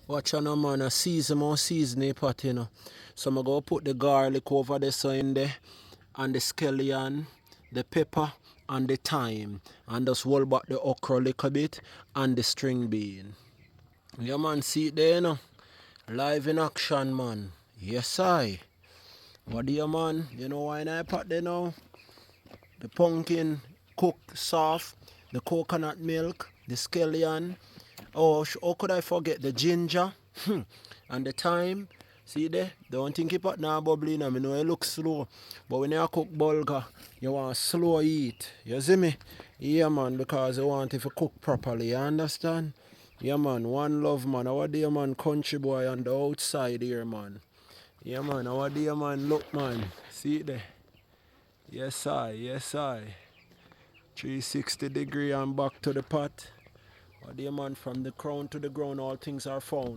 Watch on, man, a season pot, you know. So I'm going to put the garlic over there so in there, and the scallion, the pepper, and the thyme. And just roll back the okra a little bit, and the string bean. Yeah, man, see it there, you know. Live in action, man. Yes, I. What do you, man? You know why I pot there now? The pumpkin cooked soft, the coconut milk, the scallion. Oh, how could I forget the ginger and the thyme? See there? Don't think it pot now bubbling. I know it looks slow. But when you cook bulgur, you want slow eat. You see me? Yeah, man, because you want it to cook properly. You understand? Yeah, man. One love, man. Our dear man, country boy on the outside here, man. Yeah, man. Our dear man, look, man. See it there? Yes, I. Yes, I. 360 degree and back to the pot. Our dear man, from the crown to the ground, all things are found.